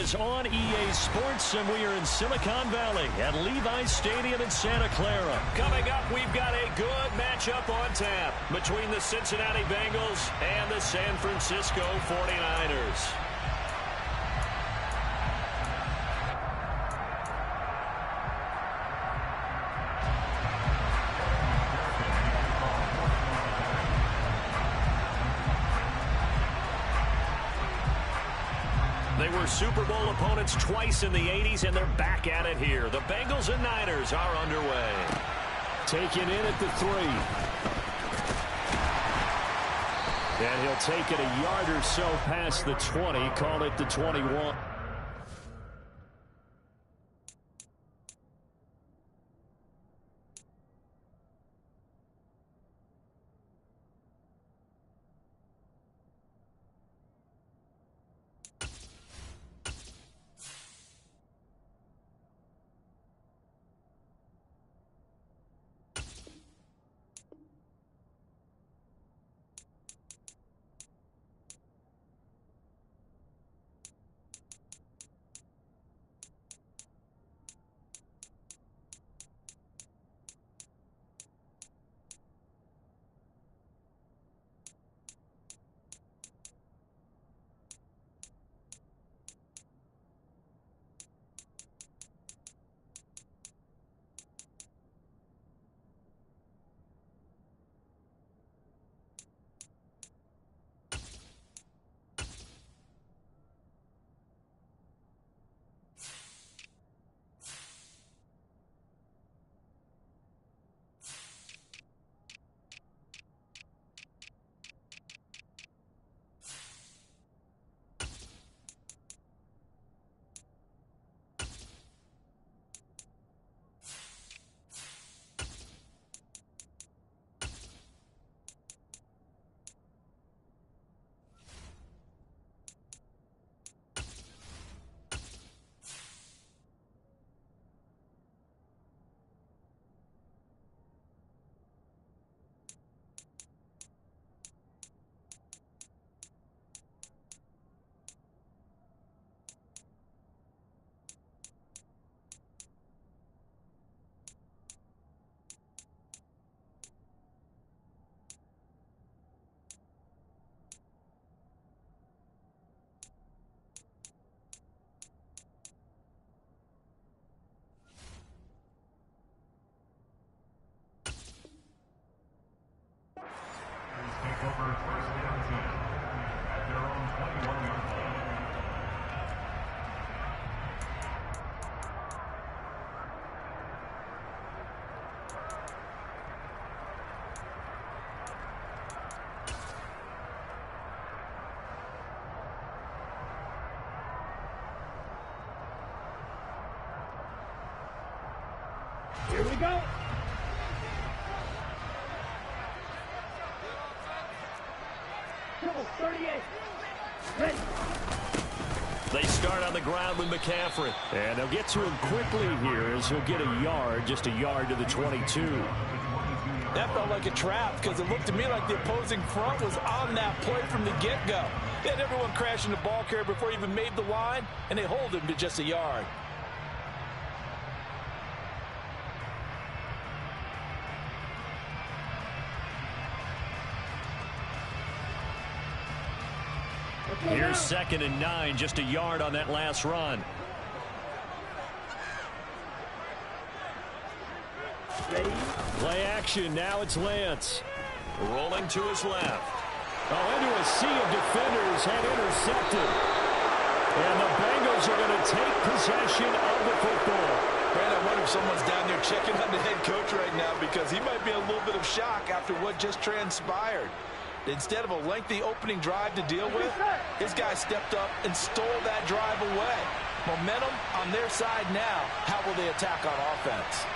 is on EA Sports, and we are in Silicon Valley at Levi's Stadium in Santa Clara. Coming up, we've got a good matchup on tap between the Cincinnati Bengals and the San Francisco 49ers. They were Super Bowl opponents twice in the 80s, and they're back at it here. The Bengals and Niners are underway. Taken in at the 3. And he'll take it a yard or so past the 20, call it the 21. Here we go. Double 38. Ready. They start on the ground with McCaffrey. And they'll get to him quickly here as he'll get a yard, just a yard to the 22. That felt like a trap because it looked to me like the opposing front was on that play from the get-go. They had everyone crashing the ball carrier before he even made the line, and they hold him to just a yard. Here's 2nd and 9, just a yard on that last run. Ready. Play action, now it's Lance. Rolling to his left. Oh, into a sea of defenders, had intercepted. And the Bengals are going to take possession of the football. Man, I wonder if someone's down there checking on the head coach right now because he might be in a little bit of shock after what just transpired. Instead of a lengthy opening drive to deal with, his guy stepped up and stole that drive away. Momentum on their side now. How will they attack on offense?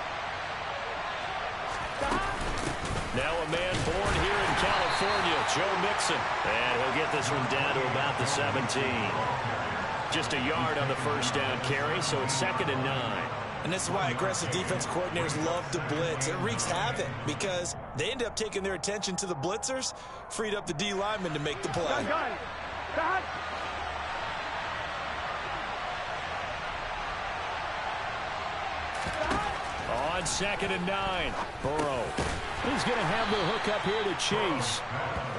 Now a man born here in California, Joe Mixon. And he'll get this one down to about the 17. Just a yard on the first down carry, so it's 2nd and 9. And this is why aggressive defense coordinators love to blitz. It wreaks havoc because they end up taking their attention to the blitzers, freed up the D lineman to make the play. on 2nd and 9. Burrow. He's going to have the hook up here to Chase.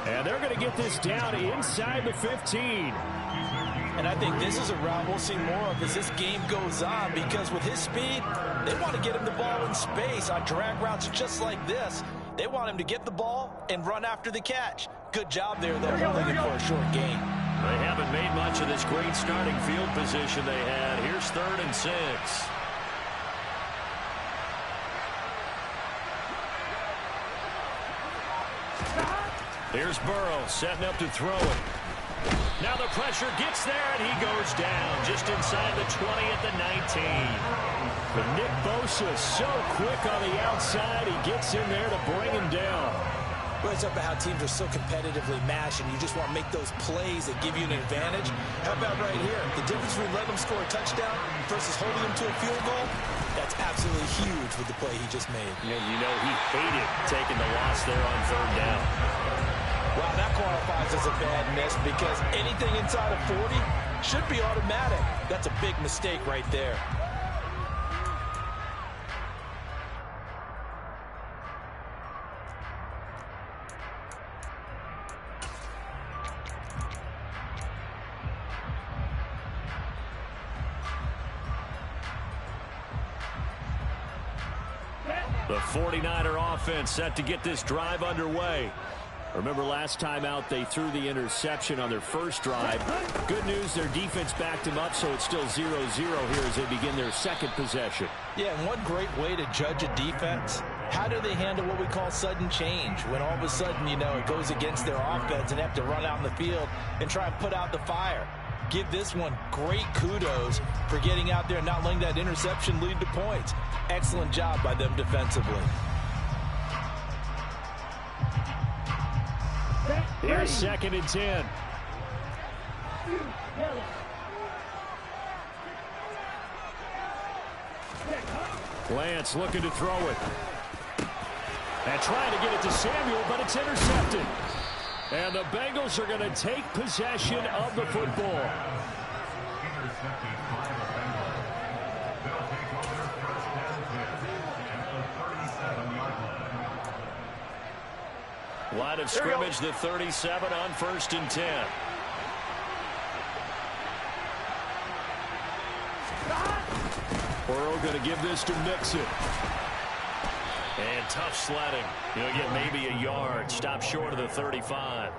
And they're going to get this down inside the 15. And I think this is a route we'll see more of as this game goes on, because with his speed, they want to get him the ball in space on drag routes just like this. They want him to get the ball and run after the catch. Good job there, though, holding it for a short gain. They haven't made much of this great starting field position they had. Here's 3rd and 6. Here's Burrow setting up to throw it. Now the pressure gets there, and he goes down just inside the 20 at the 19. But Nick Bosa so quick on the outside, he gets in there to bring him down. Well, it's about how teams are so competitively matched, and you just want to make those plays that give you an advantage. How about right here? The difference between letting them score a touchdown versus holding them to a field goal, that's absolutely huge with the play he just made. And you know he hated taking the loss there on 3rd down. Wow, that qualifies as a bad miss, because anything inside of 40 should be automatic. That's a big mistake right there. The 49er offense set to get this drive underway. Remember last time out they threw the interception on their first drive. Good news, their defense backed them up, so it's still 0-0 here as they begin their second possession. Yeah, and one great way to judge a defense, how do they handle what we call sudden change? When all of a sudden, you know, it goes against their offense and they have to run out in the field and try and put out the fire. Give this one great kudos for getting out there and not letting that interception lead to points. Excellent job by them defensively. Here's 2nd and 10. Lance looking to throw it. And trying to get it to Samuel, but it's intercepted. And the Bengals are going to take possession of the football. Line of scrimmage, the 37 on 1st and 10. Burrow going to give this to Mixon. And tough sledding. He'll get maybe a yard. Stop short of the 35.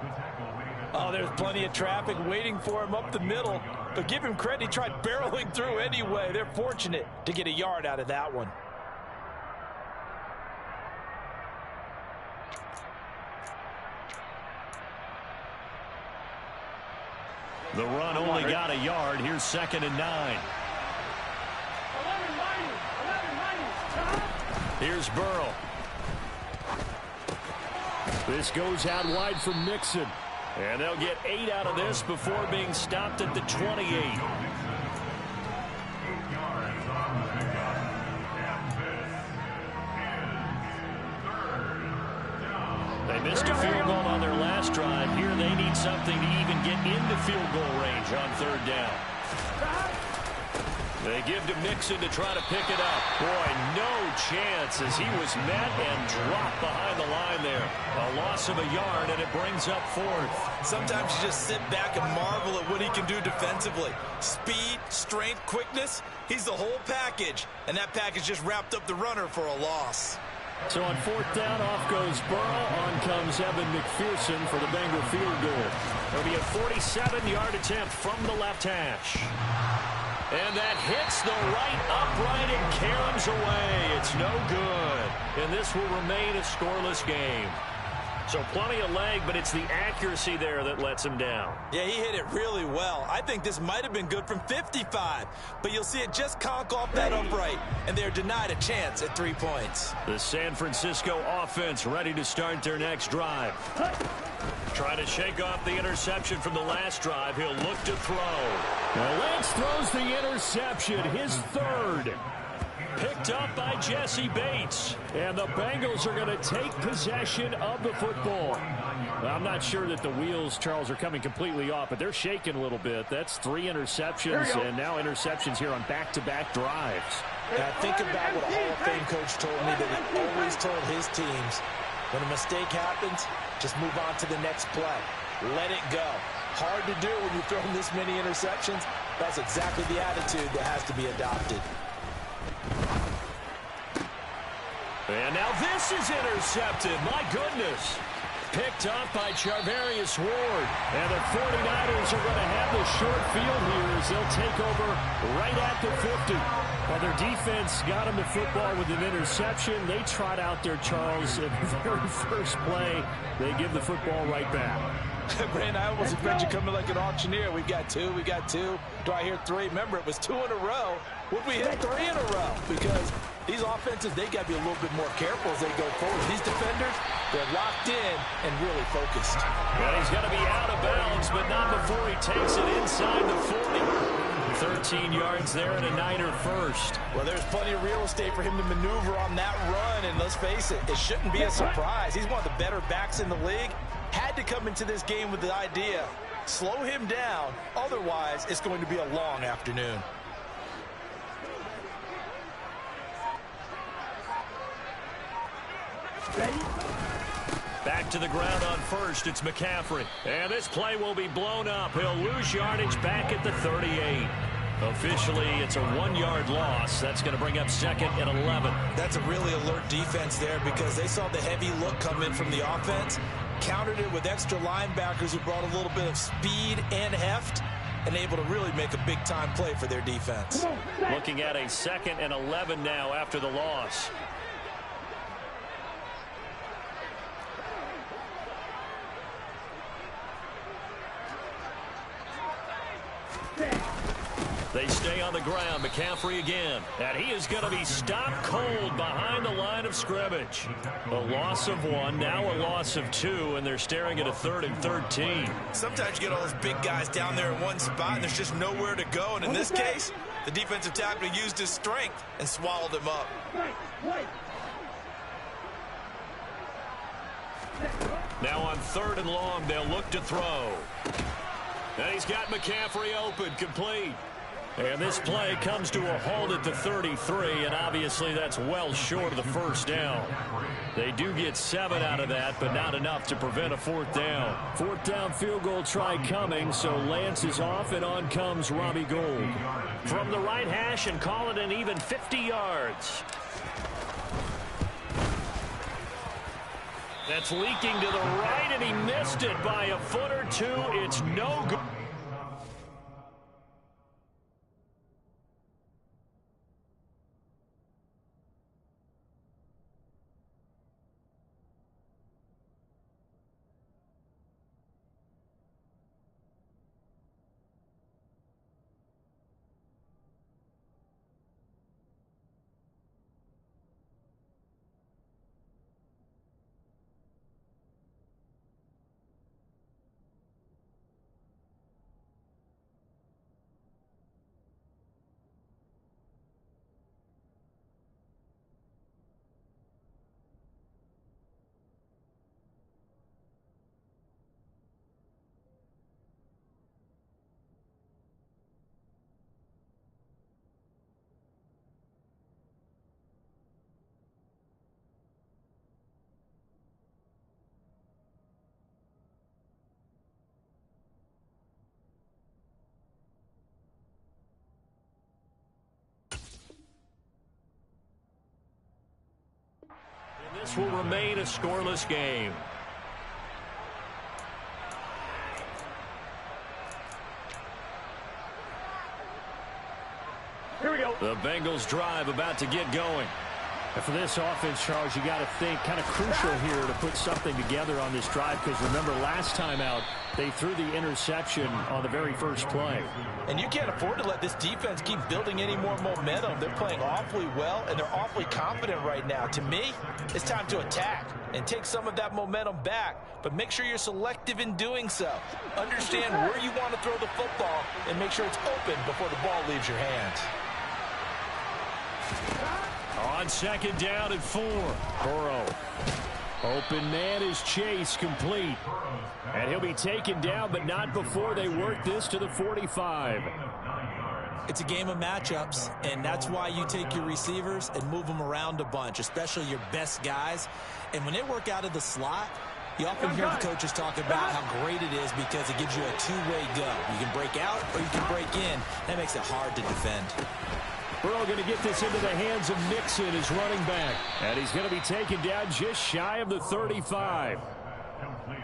Oh, there's plenty of traffic waiting for him up the middle. But give him credit, he tried barreling through anyway. They're fortunate to get a yard out of that one. The run only got a yard. Here's 2nd and 9. Here's Burrow. This goes out wide for Mixon. And they'll get 8 out of this before being stopped at the 28. They missed a field goal on their last drive. Here they need something to even get into field goal range on 3rd down. They give to Mixon to try to pick it up. Boy, no chance as he was met and dropped behind the line there. A loss of a yard, and it brings up 4th. Sometimes you just sit back and marvel at what he can do defensively. Speed, strength, quickness, he's the whole package. And that package just wrapped up the runner for a loss. So on 4th down, off goes Burrow. On comes Evan McPherson for the Bengal field goal. It'll be a 47-yard attempt from the left hash. And that hits the right upright and caroms away. It's no good. And this will remain a scoreless game. So plenty of leg, but it's the accuracy there that lets him down. Yeah, he hit it really well. I think this might have been good from 55. But you'll see it just conk off that upright. And they're denied a chance at 3 points. The San Francisco offense ready to start their next drive. Trying to shake off the interception from the last drive. He'll look to throw. Well, Lance throws the interception, his 3rd. Picked up by Jesse Bates. And the Bengals are going to take possession of the football. Well, I'm not sure that the wheels, Charles, are coming completely off, but they're shaking a little bit. That's 3 interceptions, and now interceptions here on back-to-back drives. Now think about what a Hall of Fame coach told me, that he always told his teams, when a mistake happens, just move on to the next play. Let it go. Hard to do when you've thrown this many interceptions. That's exactly the attitude that has to be adopted. And now this is intercepted. My goodness. Picked up by Charvarius Ward. And the 49ers are going to have the short field here as they'll take over right at the 50. Well, their defense got them the football with an interception. They trot out there, Charles, in the very first play. They give the football right back. Brandon, I almost expect you coming like an auctioneer. We've got two. Do I hear three? Remember, it was 2 in a row. Would we hit 3 in a row? Because these offenses, they got to be a little bit more careful as they go forward. These defenders, they're locked in and really focused. Well, he's going to be out of bounds, but not before he takes it inside the 40. 13 yards there and a Niner first. Well, there's plenty of real estate for him to maneuver on that run, and let's face it, it shouldn't be a surprise. He's one of the better backs in the league. Had to come into this game with the idea, slow him down, otherwise it's going to be a long afternoon. Back to the ground on first, it's McCaffrey. And this play will be blown up. He'll lose yardage back at the 38. Officially, it's a 1-yard loss. That's going to bring up second and 11. That's a really alert defense there because they saw the heavy look come in from the offense, countered it with extra linebackers who brought a little bit of speed and heft, and able to really make a big-time play for their defense. Looking at a second and 11 now after the loss. They stay on the ground. McCaffrey again. And he is going to be stopped cold behind the line of scrimmage. A loss of 1, now a loss of 2, and they're staring at a 3rd and 13. Sometimes you get all those big guys down there in one spot, and there's just nowhere to go. And in this case, the defensive tackle used his strength and swallowed him up. Now on 3rd and long, they'll look to throw. And he's got McCaffrey open, complete. And this play comes to a halt at the 33, and obviously that's well short of the first down. They do get 7 out of that, but not enough to prevent a 4th down. 4th down field goal try coming, so Lance is off, and on comes Robbie Gould. From the right hash and call it an even 50 yards. That's leaking to the right, and he missed it by a foot or 2. It's no good. This will remain a scoreless game. Here we go. The Bengals drive about to get going. And for this offense, Charles, you got to think kind of crucial here to put something together on this drive, because remember last time out they threw the interception on the very first play. And you can't afford to let this defense keep building any more momentum. They're playing awfully well, and they're awfully confident right now. To me, it's time to attack and take some of that momentum back, but make sure you're selective in doing so. Understand where you want to throw the football and make sure it's open before the ball leaves your hands. On 2nd down and 4. Burrow. Open man is Chase, complete. And he'll be taken down, but not before they work this to the 45. It's a game of matchups, and that's why you take your receivers and move them around a bunch, especially your best guys. And when they work out of the slot, you often hear the coaches talk about how great it is because it gives you a two-way go. You can break out or you can break in. That makes it hard to defend. Burrow going to get this into the hands of Mixon, his running back. And he's going to be taken down just shy of the 35.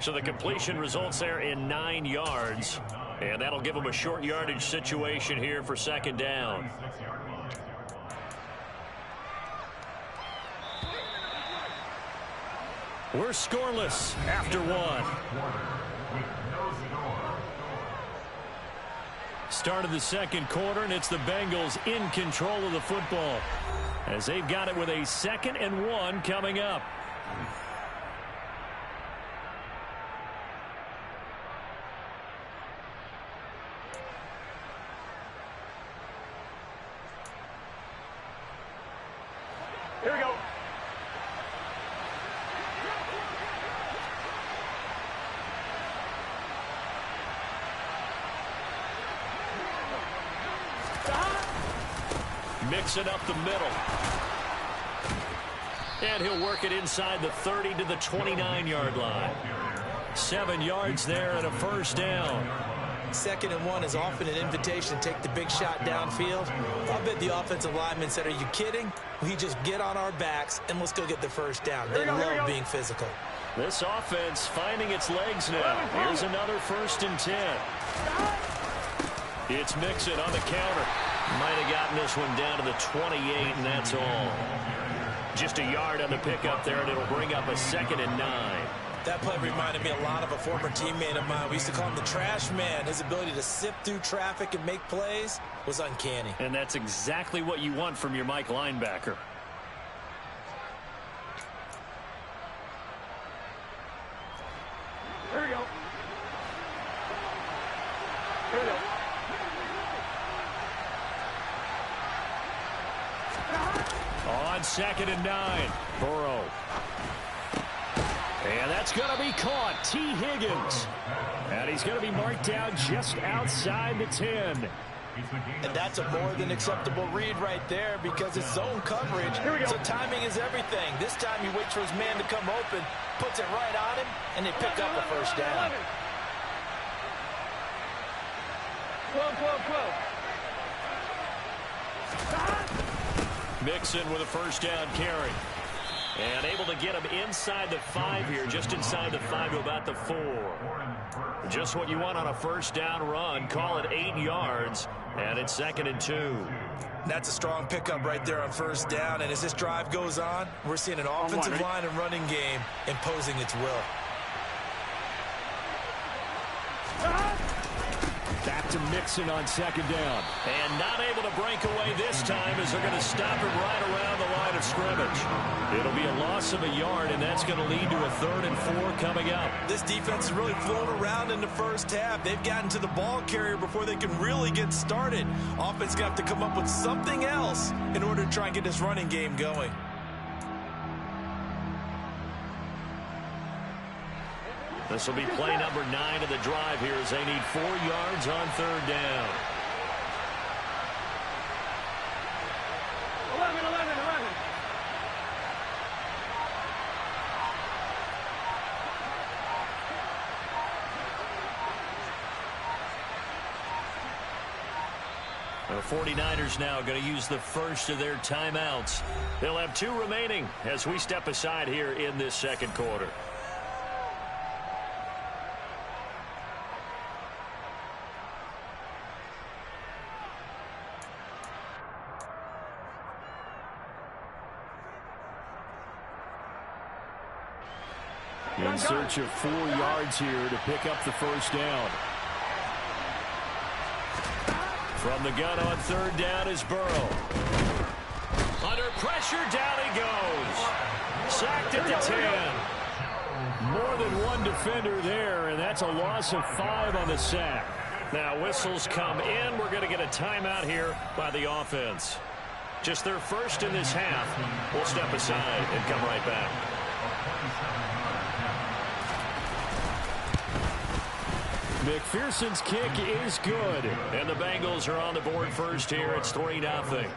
So the completion results there in 9 yards. And that'll give them a short yardage situation here for second down. We're scoreless after 1. Start of the second quarter, and it's the Bengals in control of the football as they've got it with a 2nd and 1 coming up. Here we go. Mixing up the middle. And he'll work it inside the 30 to the 29-yard line. 7 yards there and a first down. 2nd and 1 is often an invitation to take the big shot downfield. I bet the offensive lineman said, are you kidding? We just get on our backs and let's go get the first down. They love being physical. This offense finding its legs now. Here's another 1st and 10. It's Mixon on the counter. Might have gotten this one down to the 28, and that's all. Just a yard on the pickup there, and it'll bring up a 2nd and 9. That play reminded me a lot of a former teammate of mine. We used to call him the trash man. His ability to sift through traffic and make plays was uncanny. And that's exactly what you want from your Mike linebacker. Here we go. Here we go. On 2nd and 9, Burrow. And that's going to be caught. T. Higgins. And he's going to be marked down just outside the 10. And that's a more than acceptable read right there because it's zone coverage. So timing is everything. This time he waits for his man to come open, puts it right on him, and they pick up a first down. 12, 12, 12. Mixon with a first down carry. And able to get him inside the 5 here, just inside the 5 to about the 4. Just what you want on a first down run. Call it 8 yards, and it's 2nd and 2. That's a strong pickup right there on first down. And as this drive goes on, we're seeing an offensive line and running game imposing its will. Back to Mixon on 2nd down. And not able to break away this time as they're going to stop him right around the line of scrimmage. It'll be a loss of a yard, and that's going to lead to a 3rd and 4 coming up. This defense has really flown around in the first half. They've gotten to the ball carrier before they can really get started. Offense going to have to come up with something else in order to try and get this running game going. This will be play number 9 of the drive here as they need 4 yards on 3rd down. 11, 11, 11. The 49ers now going to use the first of their timeouts. They'll have 2 remaining as we step aside here in this second quarter. In search of 4 yards here to pick up the first down. From the gun on 3rd down is Burrow. Under pressure, down he goes. Sacked at the 10. More than one defender there, and that's a loss of 5 on the sack. Now whistles come in. We're going to get a timeout here by the offense. Just their first in this half. We'll step aside and come right back. McPherson's kick is good. And the Bengals are on the board first here. It's 3-0.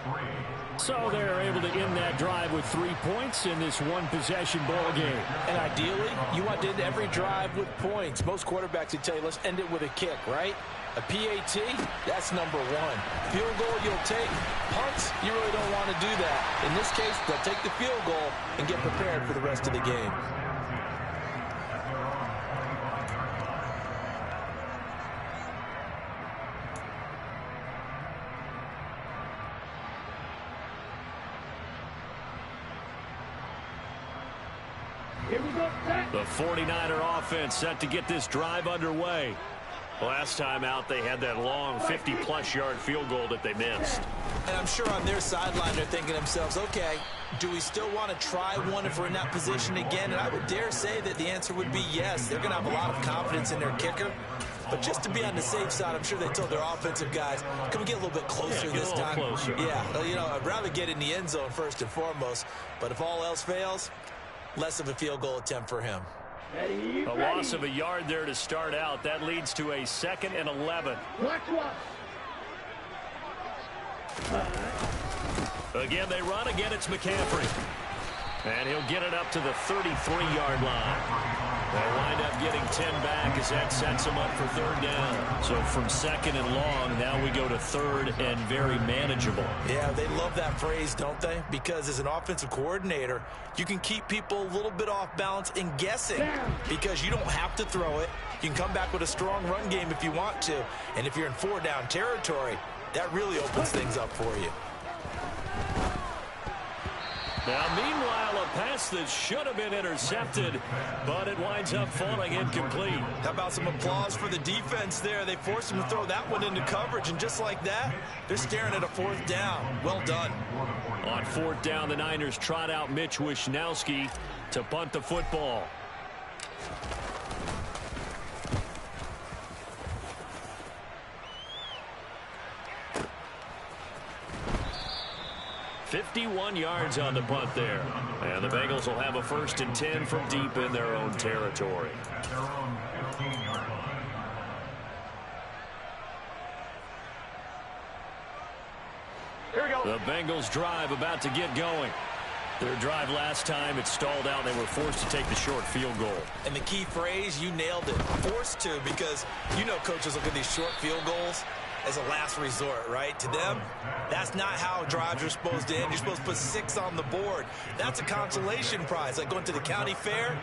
So they're able to end that drive with 3 points in this one-possession ball game. And ideally, you want to end every drive with points. Most quarterbacks would tell you, let's end it with a kick, right? A PAT, that's number one. Field goal, you'll take. Punts, you really don't want to do that. In this case, they'll take the field goal and get prepared for the rest of the game. The 49er offense set to get this drive underway. Last time out, they had that long 50-plus yard field goal that they missed. And I'm sure on their sideline they're thinking to themselves, okay, do we still want to try one if we're in that position again? And I would dare say that the answer would be yes. They're going to have a lot of confidence in their kicker. But just to be on the safe side, I'm sure they told their offensive guys, can we get a little bit closer this time? Closer. Yeah, you know, I'd rather get in the end zone first and foremost. But if all else fails, less of a field goal attempt for him. A loss of a yard there to start out. That leads to a 2nd and 11. Again, they run. Again, it's McCaffrey. And he'll get it up to the 33-yard line. They'll wind up getting 10 back as that sets them up for 3rd down. So from 2nd and long, now we go to 3rd and very manageable. Yeah, they love that phrase, don't they? Because as an offensive coordinator, you can keep people a little bit off balance and guessing because you don't have to throw it. You can come back with a strong run game if you want to. And if you're in 4-down territory, that really opens things up for you. Now, meanwhile, a pass that should have been intercepted, but it winds up falling incomplete. How about some applause for the defense there? They forced him to throw that one into coverage, and just like that, they're staring at a 4th down. Well done. On 4th down, the Niners trot out Mitch Wishnowski to punt the football. "51 yards on the punt there. And the Bengals will have a 1st and 10 from deep in their own territory. Here we go. The Bengals drive about to get going. Their drive last time, it stalled out. They were forced to take the short field goal. And the key phrase, you nailed it. Forced to, because you know coaches look at these short field goals as a last resort, right? To them, that's not how drives are supposed to end. You're supposed to put 6 on the board. That's a consolation prize. Like going to the county fair,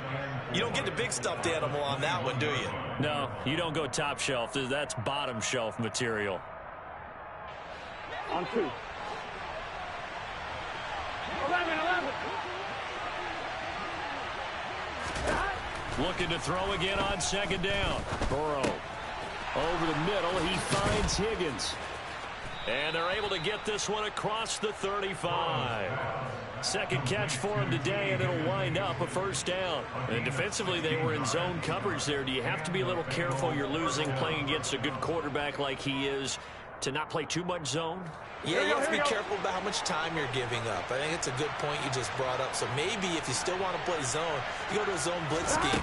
you don't get the big stuffed animal on that one, do you? No, you don't go top shelf. That's bottom shelf material. On 2. 11. Looking to throw again on 2nd down. Burrow over the middle. He finds Higgins. And they're able to get this one across the 35. 2nd catch for him today, and it'll wind up a 1st down. And defensively, they were in zone coverage there. Do you have to be a little careful? You're losing playing against a good quarterback like he is to not play too much zone? Yeah, you have to be careful about how much time you're giving up. I think it's a good point you just brought up. So maybe if you still want to play zone, you go to a zone blitz scheme,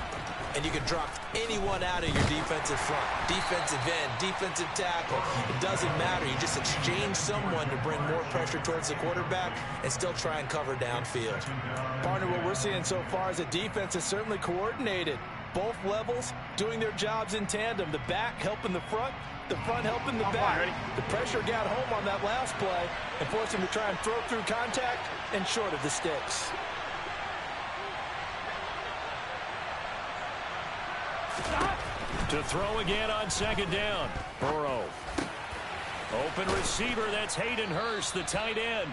and you can drop anyone out of your defensive front, defensive end, defensive tackle. It doesn't matter. You just exchange someone to bring more pressure towards the quarterback and still try and cover downfield. Partner, what we're seeing so far is the defense is certainly coordinated. Both levels doing their jobs in tandem. The back helping the front helping the back. The pressure got home on that last play and forced him to try and throw through contact and short of the sticks. To throw again on 2nd down. Burrow. Open receiver, that's Hayden Hurst, the tight end.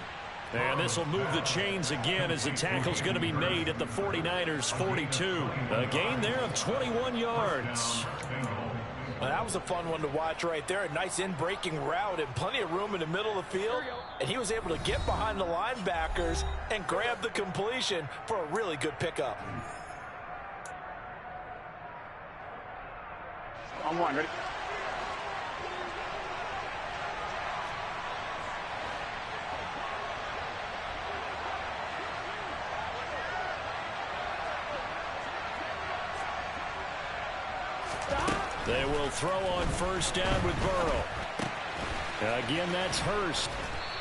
And this will move the chains again as the tackle's going to be made at the 49ers 42. A gain there of 21 yards. Well, that was a fun one to watch right there. A nice in-breaking route and plenty of room in the middle of the field. And he was able to get behind the linebackers and grab the completion for a really good pickup. On 1, ready? They will throw on first down with Burrow. Again, that's Hurst.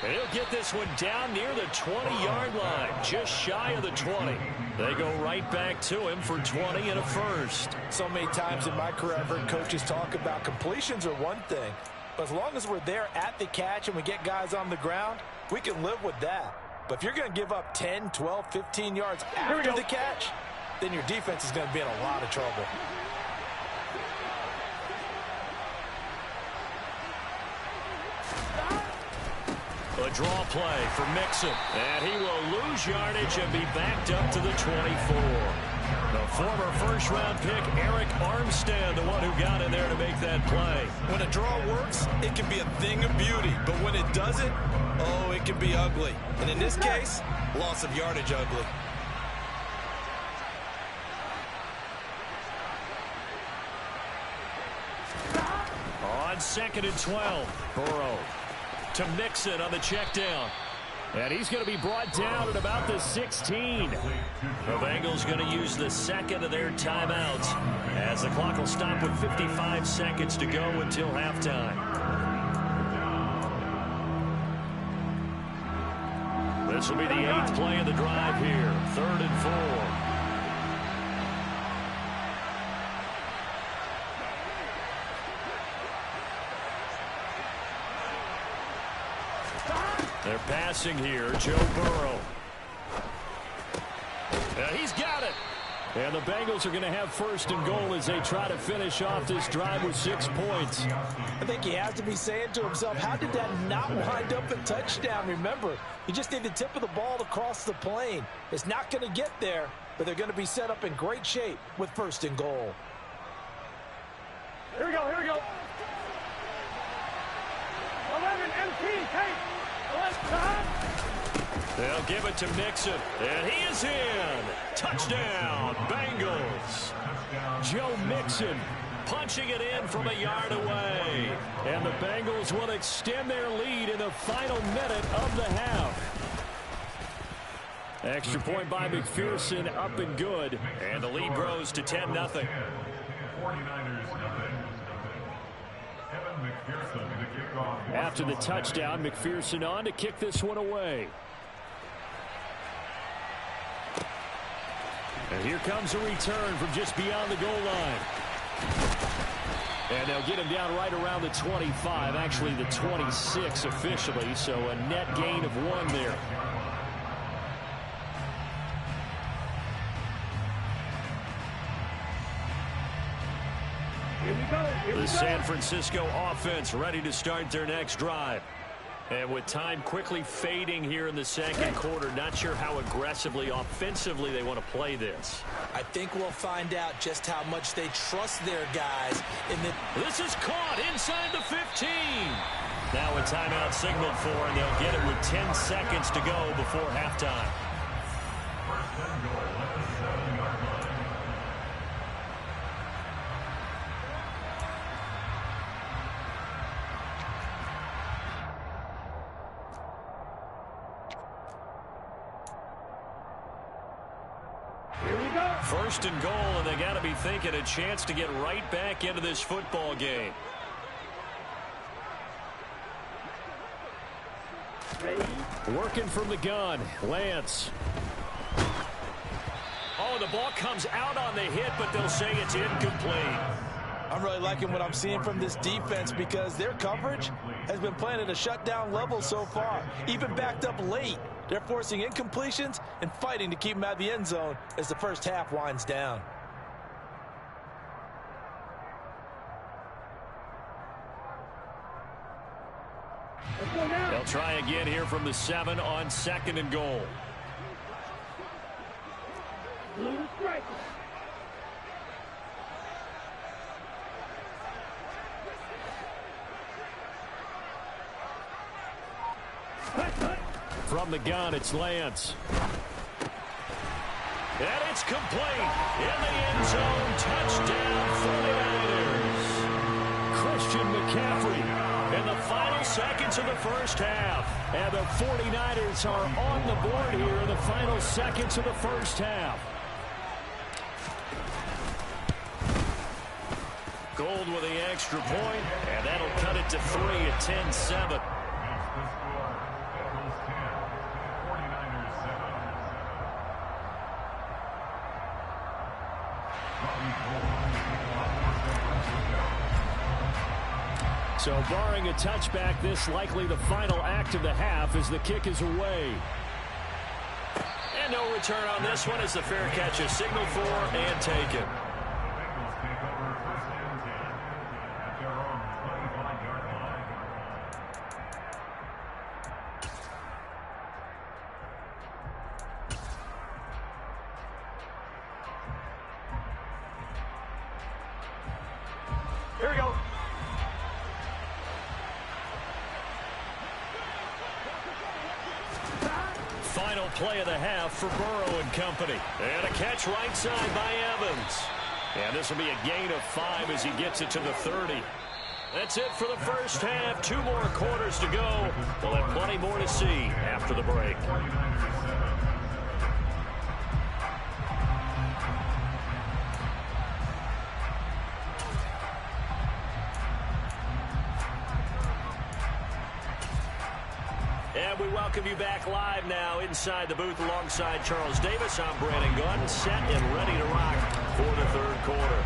And he'll get this one down near the 20-yard line, just shy of the 20. They go right back to him for 20 and a first. So many times in my career, I've heard coaches talk about completions are one thing. But as long as we're there at the catch and we get guys on the ground, we can live with that. But if you're going to give up 10, 12, 15 yards after the catch, then your defense is going to be in a lot of trouble. A draw play for Mixon. And he will lose yardage and be backed up to the 24. The former first-round pick, Eric Armstead, the one who got in there to make that play. When a draw works, it can be a thing of beauty. But when it doesn't, oh, it can be ugly. And in this case, loss of yardage ugly. On 2nd and 12, Burrow to Mixon on the check down. And he's going to be brought down at about the 16. The Bengals going to use the second of their timeouts as the clock will stop with 55 seconds to go until halftime. This will be the 8th play of the drive here. 3rd and 4. They're passing here, Joe Burrow. He's got it. And the Bengals are going to have 1st and goal as they try to finish off this drive with 6 points. I think he has to be saying to himself, how did that not wind up a touchdown? Remember, you just need the tip of the ball to cross the plane. It's not going to get there, but they're going to be set up in great shape with 1st and goal. Here we go, here we go. 11 MP, take. They'll give it to Mixon, and he is in. Touchdown, Bengals. Joe Mixon punching it in from a yard away. And the Bengals will extend their lead in the final minute of the half. Extra point by McPherson, up and good. And the lead grows to 10-0. After the touchdown, McPherson on to kick this one away. And here comes a return from just beyond the goal line. And they'll get him down right around the 25, actually the 26 officially, so a net gain of 1 there. The San Francisco offense ready to start their next drive. And with time quickly fading here in the second quarter, not sure how aggressively, offensively they want to play this. I think we'll find out just how much they trust their guys. This is caught inside the 15. Now a timeout signaled for, and they'll get it with 10 seconds to go before halftime. First and goal, and they got to be thinking a chance to get right back into this football game. Working from the gun, Lance. Oh, the ball comes out on the hit, but they'll say it's incomplete. I'm really liking what I'm seeing from this defense because their coverage has been playing at a shutdown level so far, even backed up late. They're forcing incompletions and fighting to keep them out of the end zone as the first half winds down. They'll try again here from the 7 on 2nd and goal. From the gun, it's Lance. And it's complete. In the end zone, touchdown 49ers. Christian McCaffrey in the final seconds of the first half. And the 49ers are on the board here in the final seconds of the first half. Gold with the extra point, and that'll cut it to 3 at 10-7. So barring a touchback, this likely the final act of the half as the kick is away. And no return on this one as the fair catch is signaled for and taken. Here we go. Final play of the half for Burrow and company. And a catch right side by Evans. And this will be a gain of 5 as he gets it to the 30. That's it for the first half. 2 more quarters to go. We'll have plenty more to see after the break. And we welcome you back live now inside the booth alongside Charles Davis. I'm Brandon Gunn, set and ready to rock for the third quarter.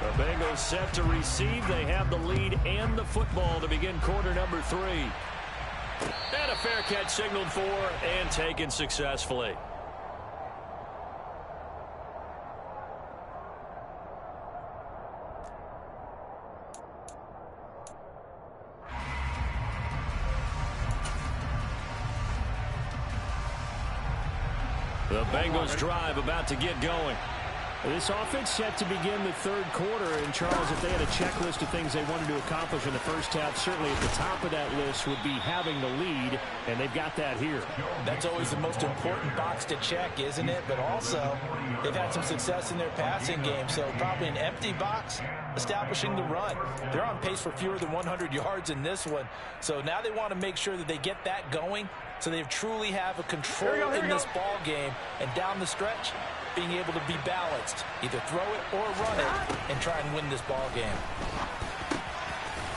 The Bengals set to receive. They have the lead and the football to begin quarter number 3. And a fair catch signaled for and taken successfully. The Bengals drive about to get going. This offense set to begin the third quarter. And, Charles, if they had a checklist of things they wanted to accomplish in the first half, certainly at the top of that list would be having the lead, and they've got that here. That's always the most important box to check, isn't it? But also, they've had some success in their passing game, so probably an empty box establishing the run. They're on pace for fewer than 100 yards in this one, so now they want to make sure that they get that going so they truly have a control in this ball game, and down the stretch, being able to be balanced, either throw it or run it, and try and win this ball game.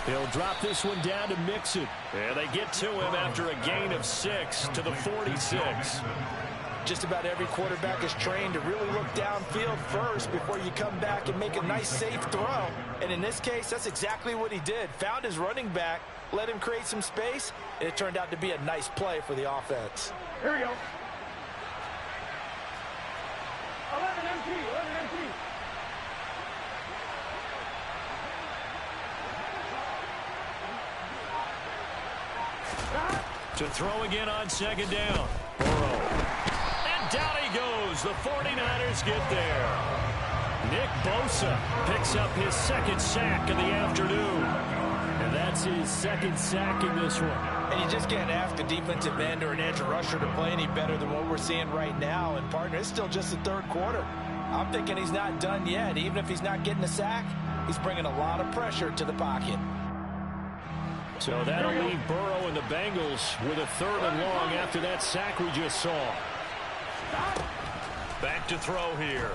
They'll drop this one down to Mixon. And they get to him after a gain of 6 to the 46. Just about every quarterback is trained to really look downfield first before you come back and make a nice, safe throw. And in this case, that's exactly what he did. Found his running back, let him create some space, and it turned out to be a nice play for the offense. Here we go. 11 MT, 11 MT. To throw again on second down. Burrow. And down he goes. The 49ers get there. Nick Bosa picks up his second sack of the afternoon. And that's his second sack in this one. And you just can't ask a defensive end or an edge rusher to play any better than what we're seeing right now. And, partner, it's still just the third quarter. I'm thinking he's not done yet. Even if he's not getting a sack, he's bringing a lot of pressure to the pocket. So that'll leave Burrow and the Bengals with a third and long after that sack we just saw. Back to throw here.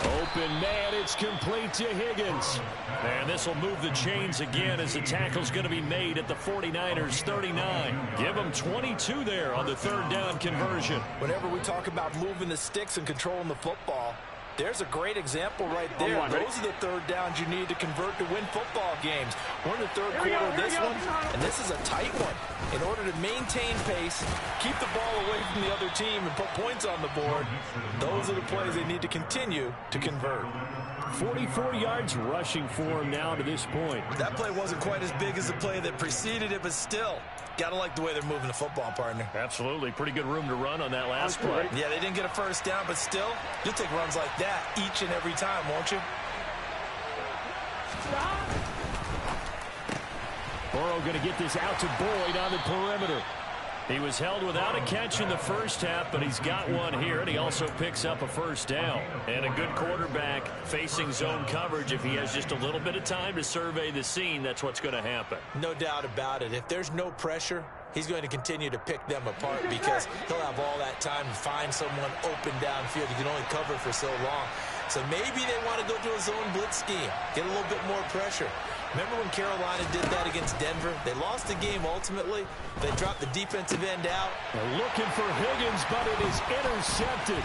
Open man, it's complete to Higgins. And this will move the chains again as the tackle's going to be made at the 49ers 39. Give them 22 there on the third down conversion. Whenever we talk about moving the sticks and controlling the football, there's a great example right there. Those are the third downs you need to convert to win football games. We're in the third quarter of this one, and this is a tight one. In order to maintain pace, keep the ball away from the other team, and put points on the board, those are the plays they need to continue to convert. 44 yards rushing for him now to this point. That play wasn't quite as big as the play that preceded it, but still, gotta like the way they're moving the football, partner. Absolutely. Pretty good room to run on that last play. Yeah, they didn't get a first down, but still, you'll take runs like that each and every time, won't you? Burrow going to get this out to Boyd on the perimeter. He was held without a catch in the first half, but he's got one here, and he also picks up a first down. And a good quarterback facing zone coverage, if he has just a little bit of time to survey the scene, that's what's going to happen. No doubt about it. If there's no pressure, he's going to continue to pick them apart because he'll have all that time to find someone open downfield. He can only cover for so long. So maybe they want to go to a zone blitz scheme, get a little bit more pressure. Remember when Carolina did that against Denver? They lost the game ultimately. They dropped the defensive end out. They're looking for Higgins, but it is intercepted.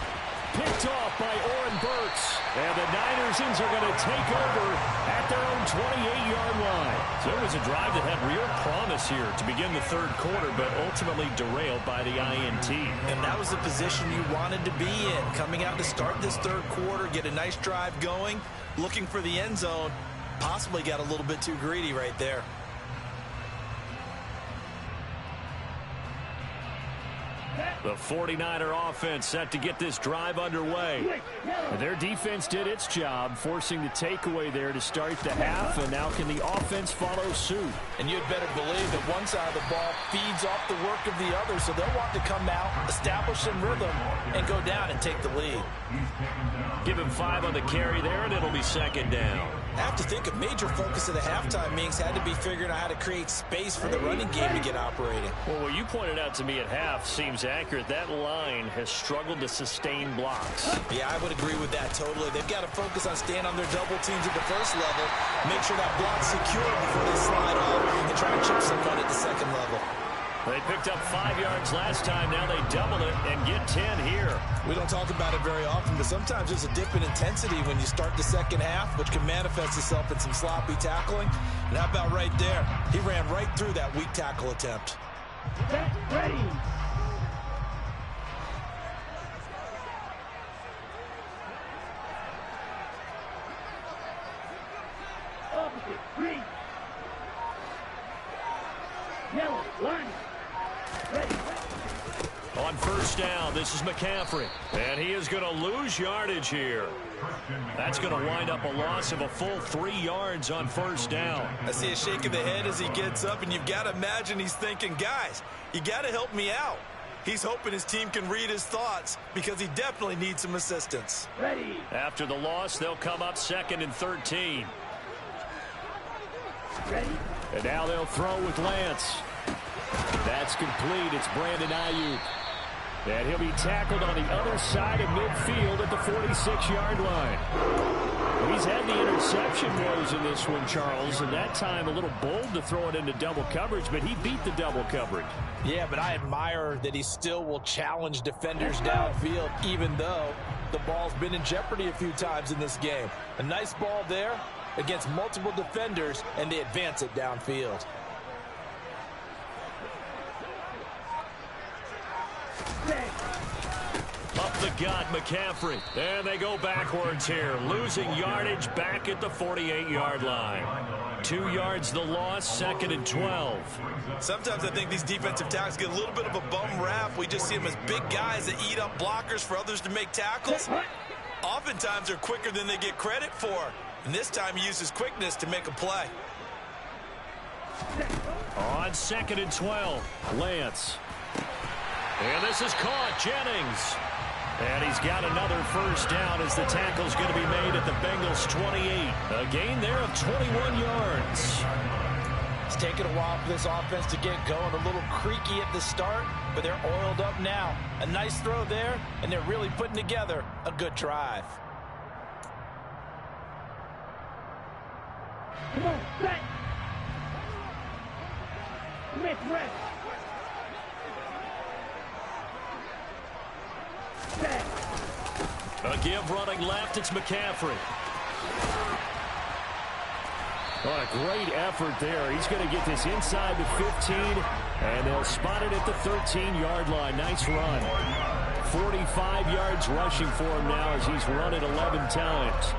Picked off by Oren Burks. And the Niners are going to take over at their own 28-yard line. So it was a drive that had real promise here to begin the third quarter, but ultimately derailed by the INT. And that was the position you wanted to be in. Coming out to start this third quarter, get a nice drive going, looking for the end zone. Possibly got a little bit too greedy right there. The 49er offense set to get this drive underway. Their defense did its job, forcing the takeaway there to start the half, and now can the offense follow suit? And you'd better believe that one side of the ball feeds off the work of the other, so they'll want to come out, establish some rhythm, and go down and take the lead. Give him 5 on the carry there, and it'll be second down. I have to think a major focus of the halftime meetings had to be figuring out how to create space for the running game to get operating. Well, what you pointed out to me at half seems accurate. That line has struggled to sustain blocks. Yeah, I would agree with that totally. They've got to focus on staying on their double teams at the first level, make sure that block's secure before they slide off and try to chip some fun at the second level. They picked up 5 yards last time. Now they double it and get 10 here. We don't talk about it very often, but sometimes there's a dip in intensity when you start the second half, which can manifest itself in some sloppy tackling. And how about right there? He ran right through that weak tackle attempt. Set, ready. Opposite, green. Yellow, line. Ready. On first down, this is McCaffrey. And he is going to lose yardage here. That's going to wind up a loss of a full 3 yards on first down. I see a shake of the head as he gets up, and you've got to imagine he's thinking, guys, you got to help me out. He's hoping his team can read his thoughts because he definitely needs some assistance. Ready. After the loss, they'll come up 2nd and 13. Ready. And now they'll throw with Lance. That's complete. It's Brandon Ayuk. And he'll be tackled on the other side of midfield at the 46-yard line. He's had the interception woes in this one, Charles, and that time a little bold to throw it into double coverage, but he beat the double coverage. Yeah, but I admire that he still will challenge defenders downfield, even though the ball's been in jeopardy a few times in this game. A nice ball there against multiple defenders, and they advance it downfield. Up the gut, McCaffrey. And they go backwards here, losing yardage back at the 48-yard line. 2 yards the loss, 2nd and 12. Sometimes I think these defensive tackles get a little bit of a bum rap. We just see them as big guys that eat up blockers for others to make tackles. Oftentimes they're quicker than they get credit for. And this time he uses quickness to make a play. On 2nd and 12, Lance. And this is caught, Jennings. And he's got another first down as the tackle's going to be made at the Bengals 28. A gain there of 21 yards. It's taken a while for this offense to get going. A little creaky at the start, but they're oiled up now. A nice throw there, and they're really putting together a good drive. Come on, set. Commit rest. Set. A give running left, it's McCaffrey. What a great effort there. He's going to get this inside the 15, and they'll spot it at the 13-yard line. Nice run. 45 yards rushing for him now as he's run it 11 times.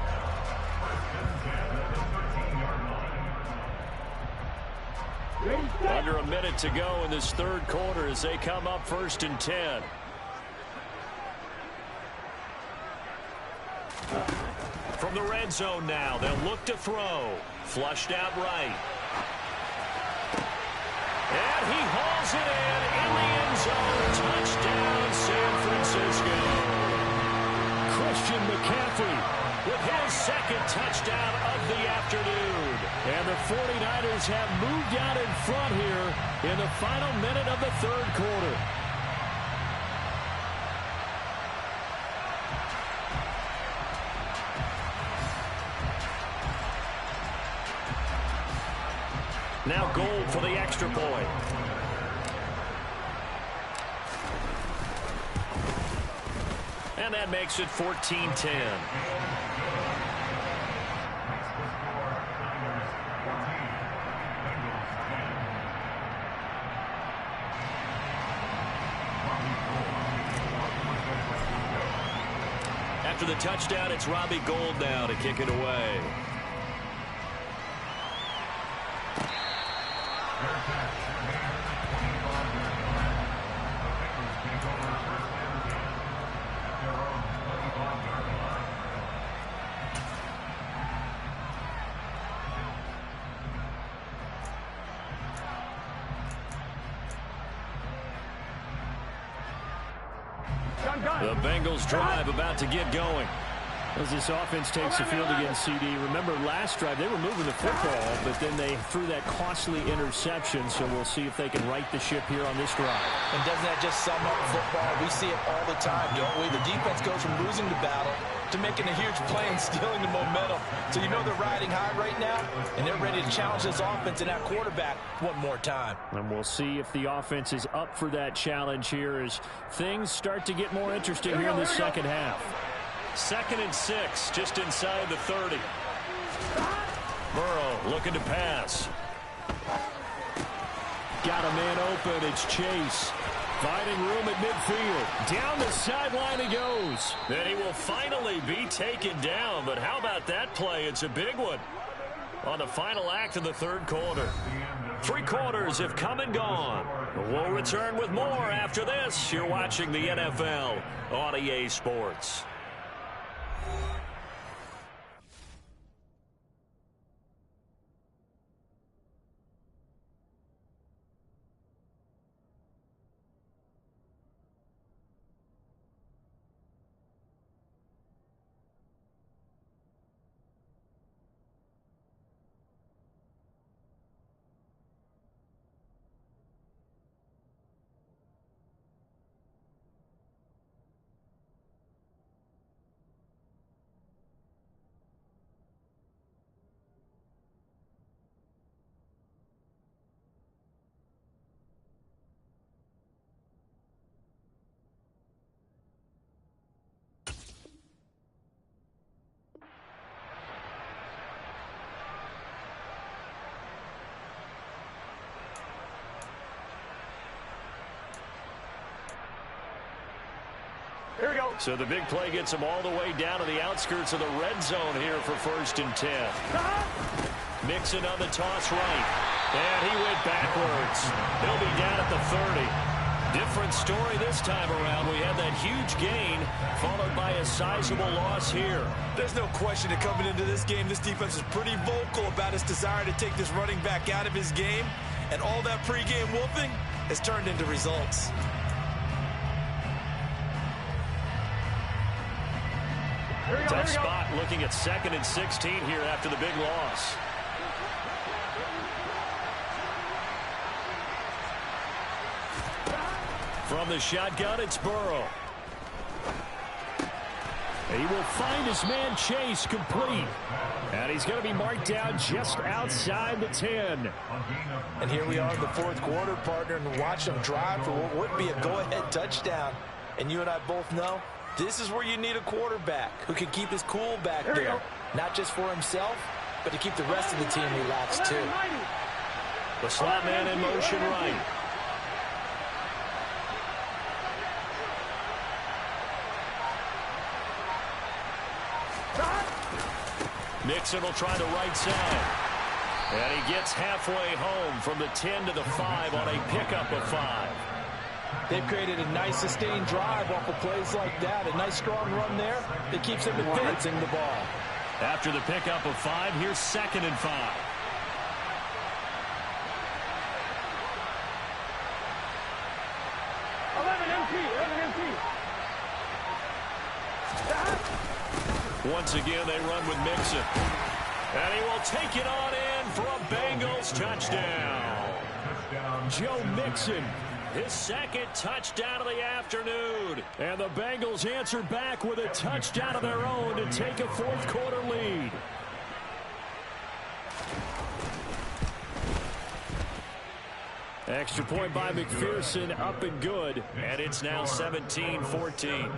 Under a minute to go in this third quarter as they come up 1st and 10. From the red zone now, they'll look to throw. Flushed out right. And he hauls it in the end zone. Touchdown, San Francisco. Christian McCaffrey With his 2nd touchdown of the afternoon. And the 49ers have moved out in front here in the final minute of the third quarter. Now Gold for the extra point. And that makes it 14-10. After the touchdown, it's Robbie Gould now to kick it away. The Bengals drive about to get going. As this offense takes the field against CD, remember last drive they were moving the football, but then they threw that costly interception, so we'll see if they can right the ship here on this drive. And doesn't that just sum up football? We see it all the time, don't we? The defense goes from losing the battle to making a huge play and stealing the momentum. So you know they're riding high right now, and they're ready to challenge this offense and that quarterback one more time. And we'll see if the offense is up for that challenge here as things start to get more interesting here in the second half. 2nd and 6, just inside the 30. Burrow looking to pass. Got a man open. It's Chase. Finding room at midfield. Down the sideline he goes. And he will finally be taken down. But how about that play? It's a big one on the final act of the third quarter. 3 quarters have come and gone. We'll return with more after this. You're watching the NFL on EA Sports. Here we go. So the big play gets him all the way down to the outskirts of the red zone here for 1st and 10. Mixon on the toss right. And he went backwards. He'll be down at the 30. Different story this time around. We had that huge gain followed by a sizable loss here. There's no question that coming into this game, this defense is pretty vocal about its desire to take this running back out of his game. And all that pregame wolfing has turned into results. Tough spot looking at 2nd and 16 here after the big loss. From the shotgun, it's Burrow. He will find his man Chase complete. And he's going to be marked down just outside the 10. And here we are in the 4th quarter, partner, and watch them drive for what would be a go-ahead touchdown. And you and I both know this is where you need a quarterback who can keep his cool back there. Not just for himself, but to keep the rest of the team relaxed too. The slot man in motion right. Mixon will try the right side. And he gets halfway home from the 10 to the 5 on a pickup of 5. They've created a nice sustained drive off of plays like that. A nice strong run there that keeps them advancing the ball. After the pickup of 5, here's 2nd and 5. Once again, they run with Mixon. And he will take it on in for a Bengals touchdown. Joe Mixon, his 2nd touchdown of the afternoon. and the Bengals answer back with a touchdown of their own to take a 4th quarter lead. Extra point by McPherson, up and good. And it's now 17-14. 49ers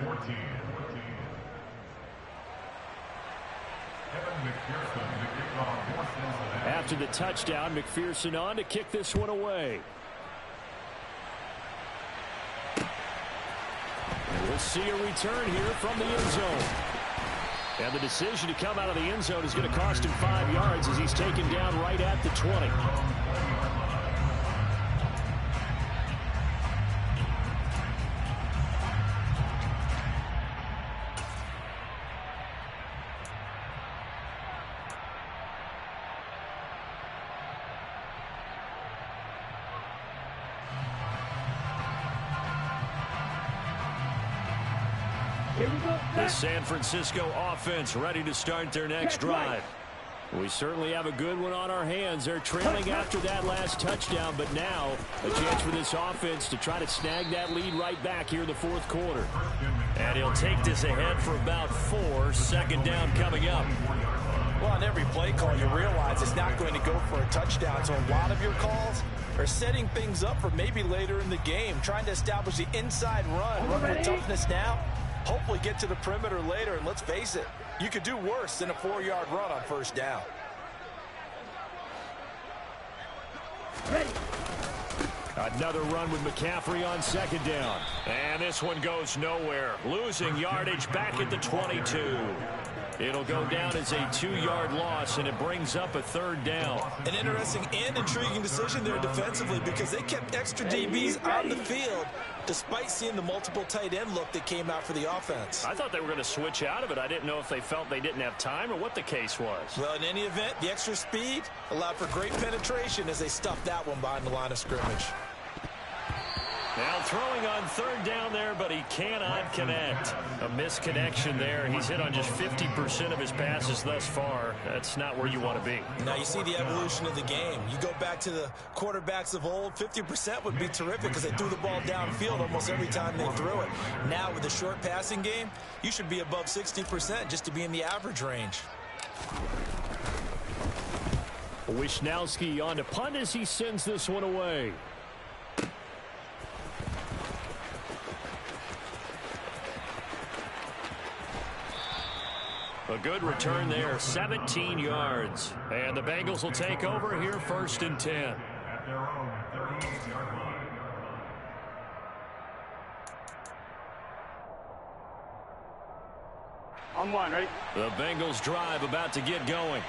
14. After the touchdown, McPherson on to kick this one away. And we'll see a return here from the end zone. And the decision to come out of the end zone is going to cost him 5 yards as he's taken down right at the 20. The San Francisco offense ready to start their next drive. We certainly have a good one on our hands. They're trailing after that last touchdown, but now a chance for this offense to try to snag that lead right back here in the fourth quarter. And he'll take this ahead for about 4. Second down coming up. Well, on every play call, you realize it's not going to go for a touchdown, so a lot of your calls are setting things up for maybe later in the game, trying to establish the inside run with toughness now. Hopefully get to the perimeter later, and let's face it, you could do worse than a 4-yard run on first down. Ready. Another run with McCaffrey on second down. And this one goes nowhere. Losing yardage back at the 22. It'll go down as a 2-yard loss, and it brings up a third down. An interesting and intriguing decision there defensively because they kept extra DBs on the field despite seeing the multiple tight end look that came out for the offense. I thought they were going to switch out of it. I didn't know if they felt they didn't have time or what the case was. Well, in any event, the extra speed allowed for great penetration as they stuffed that one behind the line of scrimmage. Now throwing on third down there, but he cannot connect. A misconnection there. He's hit on just 50% of his passes thus far. That's not where you want to be. Now you see the evolution of the game. You go back to the quarterbacks of old, 50% would be terrific because they threw the ball downfield almost every time they threw it. Now with the short passing game, you should be above 60% just to be in the average range. Wisnowski on to punt as he sends this one away. A good return there, 17 yards. And the Bengals will take over here, 1st and 10. At their own 38-yard line. On one, ready? The Bengals drive about to get going.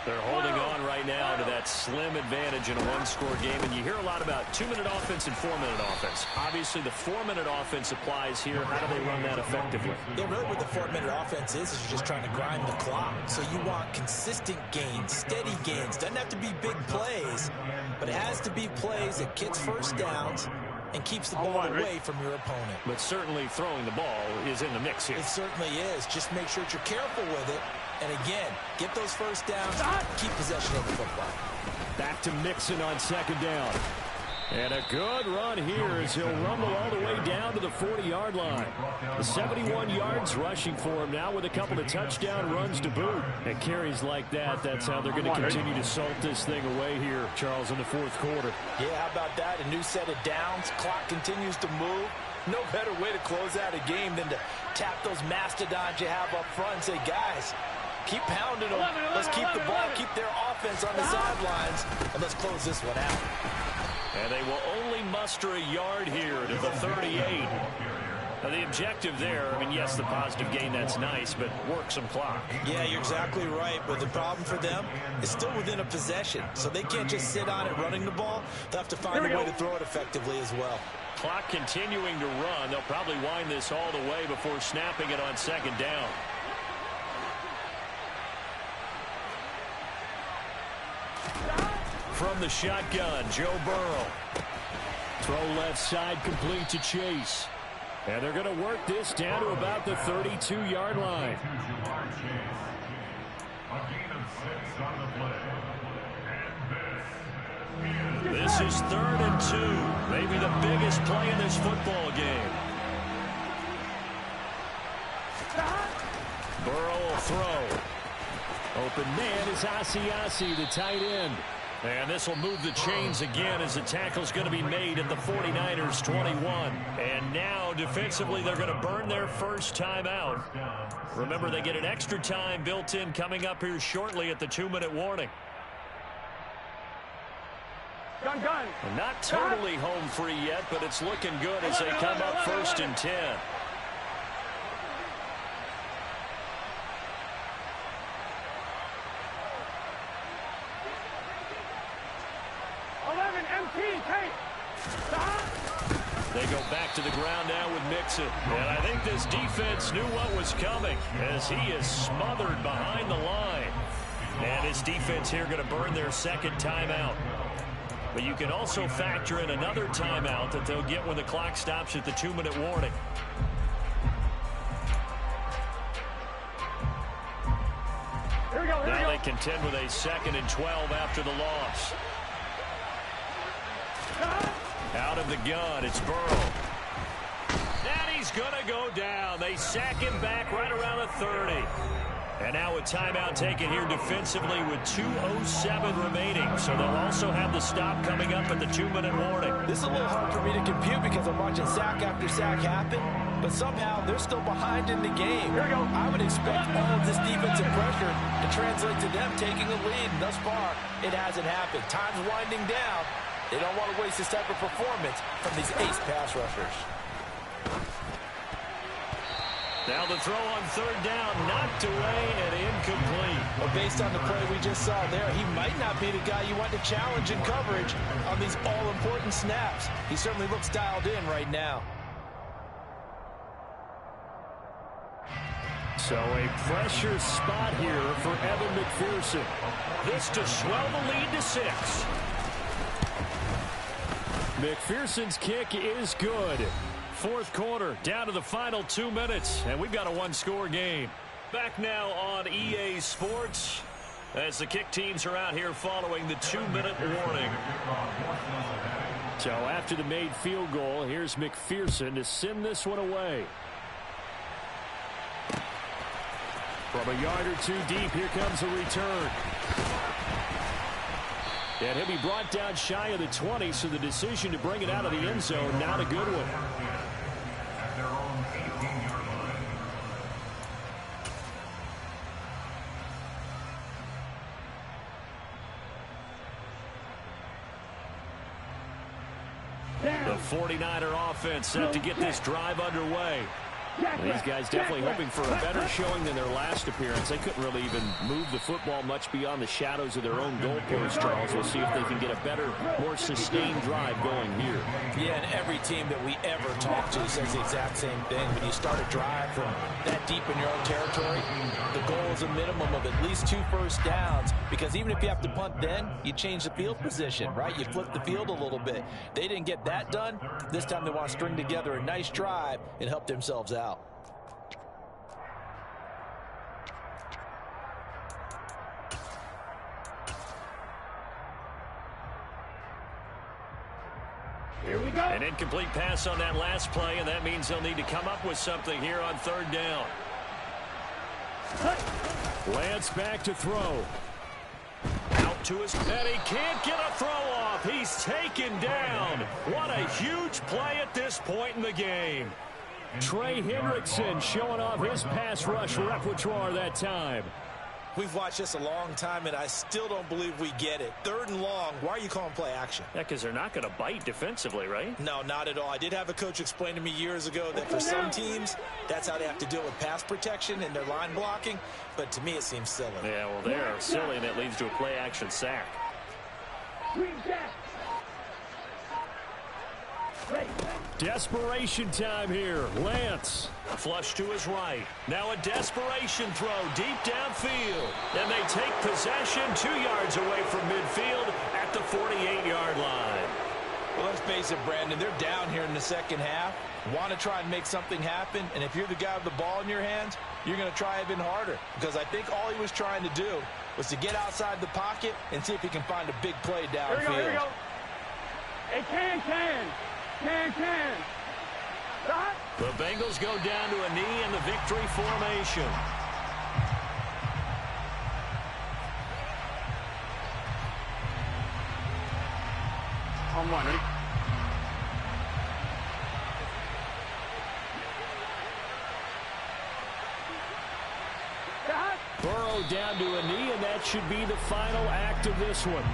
They're holding on right now to that slim advantage in a one-score game. And you hear a lot about 2-minute offense and 4-minute offense. Obviously, the 4-minute offense applies here. How do they run that effectively? Yeah, really what the 4-minute offense is you're just trying to grind the clock. So you want consistent gains, steady gains. Doesn't have to be big plays, but it has to be plays that gets first downs and keeps the ball away from your opponent. But certainly throwing the ball is in the mix here. It certainly is. Just make sure that you're careful with it. And again, get those first downs, keep possession of the football. Back to Mixon on second down. And a good run here as he'll rumble all the way down to the 40-yard line. The 71 yards rushing for him now with a couple of touchdown runs to boot. And carries like that, that's how they're going to continue to salt this thing away here, Charles, in the fourth quarter. Yeah, how about that? A new set of downs. Clock continues to move. No better way to close out a game than to tap those mastodons you have up front and say, guys, keep pounding them. Let's keep the ball, keep their offense on the sidelines, and let's close this one out. And they will only muster a yard here to the 38. Now, the objective there, I mean, yes, the positive gain, that's nice, but work some clock. Yeah, you're exactly right. But the problem for them is still within a possession. So they can't just sit on it running the ball. They'll have to find a way to throw it effectively as well. Clock continuing to run. They'll probably wind this all the way before snapping it on second down. From the shotgun, Joe Burrow. Throw left side complete to Chase. And they're going to work this down to about the 32-yard line. A gain of 6 on the play. And This is 3rd and 2. Maybe the biggest play in this football game. Burrow will throw. Open man is Asiasi, the tight end. And this will move the chains again as the tackle's going to be made at the 49ers 21. And now defensively they're going to burn their first timeout. Remember, they get an extra time built in coming up here shortly at the 2-minute warning. Gun. And not totally home free yet, but it's looking good as they come up 1st and 10. 11 MT, take. They go back to the ground now with Mixon. And I think this defense knew what was coming as he is smothered behind the line. And this defense here going to burn their second timeout. But you can also factor in another timeout that they'll get when the clock stops at the 2-minute warning. Now they contend with a 2nd and 12 after the loss. Out of the gun, it's Burrow. And he's going to go down. They sack him back right around the 30. And now a timeout taken here defensively with 2:07 remaining. So they'll also have the stop coming up at the 2-minute warning. This is a little hard for me to compute because I'm watching sack after sack happen, but somehow they're still behind in the game. I would expect all of this defensive pressure to translate to them taking a lead. And thus far, it hasn't happened. Time's winding down. They don't want to waste this type of performance from these ace pass rushers. Now the throw on 3rd down, knocked away and incomplete. Well, based on the play we just saw there, he might not be the guy you want to challenge in coverage on these all-important snaps. He certainly looks dialed in right now. So a pressure spot here for Evan McPherson. This to swell the lead to 6. McPherson's kick is good. 4th quarter, down to the final 2 minutes, and we've got a 1-score game. Back now on EA Sports as the kick teams are out here following the 2-minute warning. So after the made field goal, here's McPherson to send this one away. From a yard or 2 deep, here comes a return. And he'll be brought down shy of the 20, so the decision to bring it out of the end zone, not a good one. The 49er offense set to get this drive underway. These guys definitely hoping for a better showing than their last appearance. They couldn't really even move the football much beyond the shadows of their own goalpost, Charles. We'll see if they can get a better, more sustained drive going here. Yeah, and every team that we ever talk to says the exact same thing. When you start a drive from that deep in your own territory, the goal is a minimum of at least 2 first downs, because even if you have to punt then, you change the field position, right? You flip the field a little bit. They didn't get that done. This time they want to string together a nice drive and help themselves out. Here we go. An incomplete pass on that last play, and that means they'll need to come up with something here on 3rd down. Lance back to throw. Out to his, and he can't get a throw off. He's taken down. What a huge play at this point in the game. Trey Hendrickson showing off his pass rush repertoire that time. We've watched this a long time, and I still don't believe we get it. 3rd and long, why are you calling play action? Yeah, because they're not going to bite defensively, right? No, not at all. I did have a coach explain to me years ago that for some teams, that's how they have to deal with pass protection and their line blocking. But to me, it seems silly. Yeah, well, they're silly, and it leads to a play action sack. Desperation time here. Lance. Flush to his right. Now a desperation throw deep downfield. And they take possession 2 yards away from midfield at the 48-yard line. Well, let's face it, Brandon. They're down here in the second half. Want to try and make something happen. And if you're the guy with the ball in your hands, you're going to try even harder. Because I think all he was trying to do was to get outside the pocket and see if he can find a big play downfield. Here we go. Hey, can. Stop. The Bengals go down to a knee in the victory formation. on one. Ready? Burrow down to a knee, and that should be the final act of this one.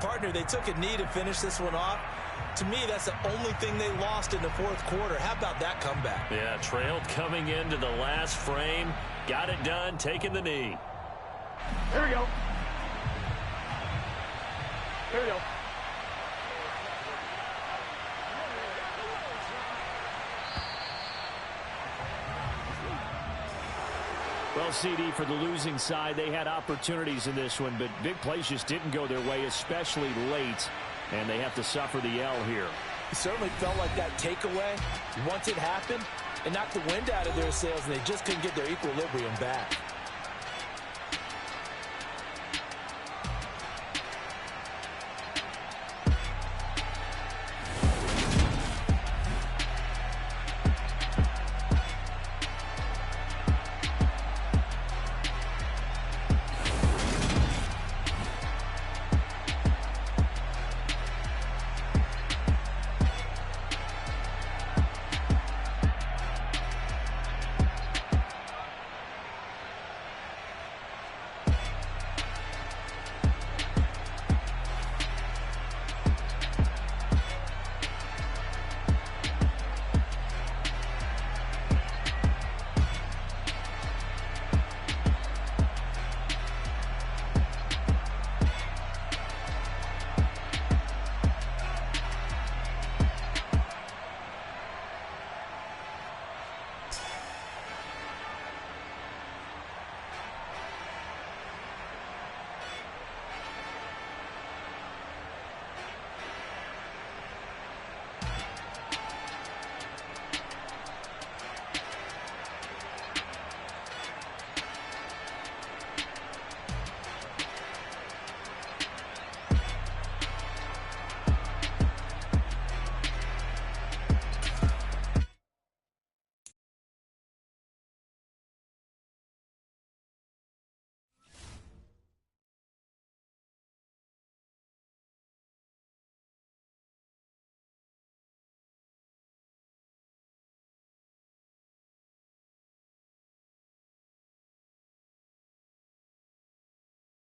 Partner, they took a knee to finish this one off. To me, that's the only thing they lost in the fourth quarter. How about that comeback? Yeah, trailed coming into the last frame. Got it done, taking the knee. Here we go. Here we go. Well, CD, for the losing side, they had opportunities in this one, but big plays just didn't go their way, especially late, and they have to suffer the L here. It certainly felt like that takeaway, once it happened, it knocked the wind out of their sails, and they just couldn't get their equilibrium back.